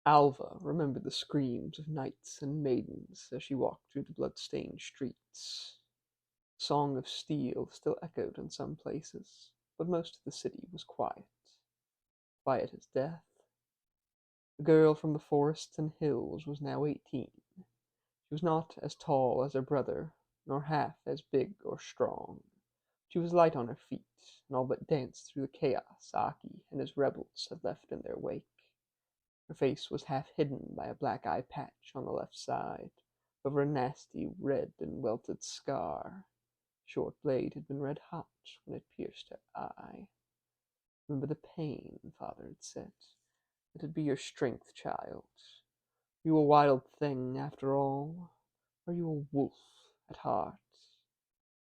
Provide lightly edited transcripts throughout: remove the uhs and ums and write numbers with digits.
Alva remembered the screams of knights and maidens as she walked through the blood-stained streets. The song of steel still echoed in some places, but most of the city was quiet, quiet as death. The girl from the forests and hills was now 18. She was not as tall as her brother, nor half as big or strong. She was light on her feet, and all but danced through the chaos Aki and his rebels had left in their wake. Her face was half hidden by a black eye patch on the left side, over a nasty red and welted scar. The short blade had been red hot when it pierced her eye. Remember the pain, father had said. Let it be your strength, child. Are you a wild thing, after all? Are you a wolf at heart?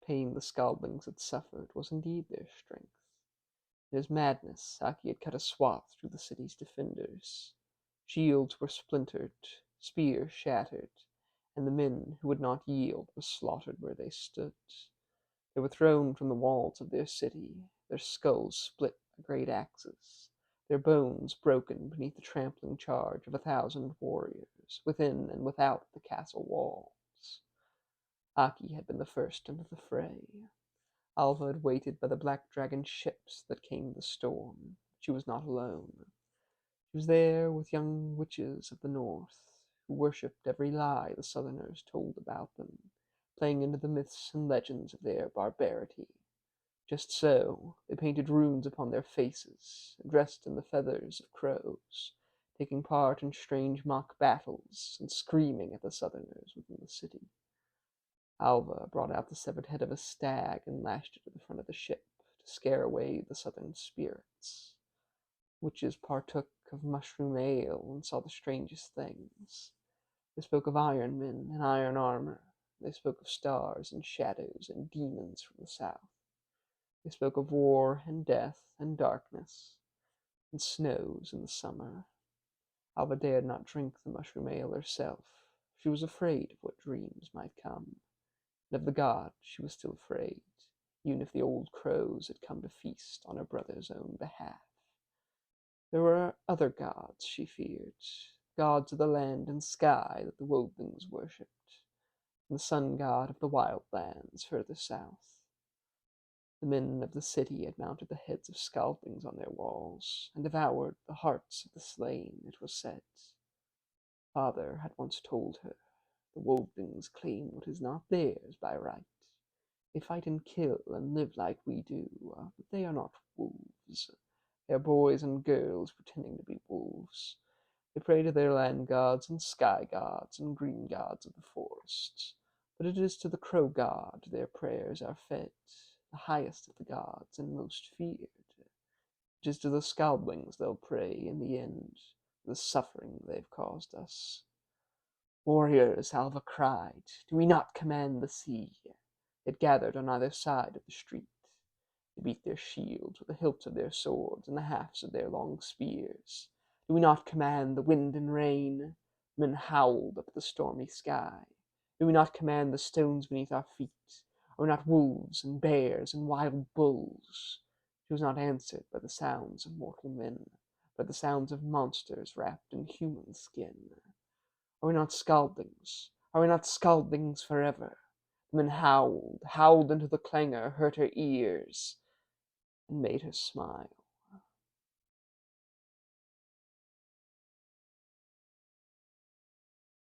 Pain the Scaldlings had suffered was indeed their strength. In his madness, Saki had cut a swath through the city's defenders. Shields were splintered, spears shattered, and the men who would not yield were slaughtered where they stood. They were thrown from the walls of their city, their skulls split by great axes, their bones broken beneath the trampling charge of 1,000 warriors, within and without the castle walls. Aki had been the first into the fray. Alva had waited by the black dragon ships that came the storm. She was not alone. She was there with young witches of the north, who worshipped every lie the southerners told about them, playing into the myths and legends of their barbarity. Just so, they painted runes upon their faces, dressed in the feathers of crows, taking part in strange mock battles, and screaming at the southerners within the city. Alva brought out the severed head of a stag and lashed it to the front of the ship to scare away the southern spirits. Witches partook of mushroom ale and saw the strangest things. They spoke of iron men in iron armor. They spoke of stars and shadows and demons from the south. They spoke of war and death and darkness and snows in the summer. Alva dared not drink the mushroom ale herself. She was afraid of what dreams might come. And of the god she was still afraid, even if the old crows had come to feast on her brother's own behalf. There were other gods she feared, gods of the land and sky that the Woadlings worshipped, and the sun god of the wild lands further south. The men of the city had mounted the heads of Scaldlings on their walls, and devoured the hearts of the slain, it was said. Father had once told her, the Woadlings claim what is not theirs by right. They fight and kill and live like we do, but they are not wolves. They are boys and girls pretending to be wolves. They pray to their land gods and sky gods and green gods of the forests, but it is to the crow god their prayers are fed, the highest of the gods and most feared. It is to the Scaldlings they'll pray in the end, for the suffering they've caused us. Warriors, Alva cried, do we not command the sea? They had gathered on either side of the street. They beat their shields with the hilts of their swords and the hafts of their long spears. Do we not command the wind and rain? Men howled up at the stormy sky. Do we not command the stones beneath our feet? Are we not wolves and bears and wild bulls? She was not answered by the sounds of mortal men, but the sounds of monsters wrapped in human skin. Are we not Scaldlings? Are we not Scaldlings forever? The men howled, howled until the clangor hurt her ears and made her smile.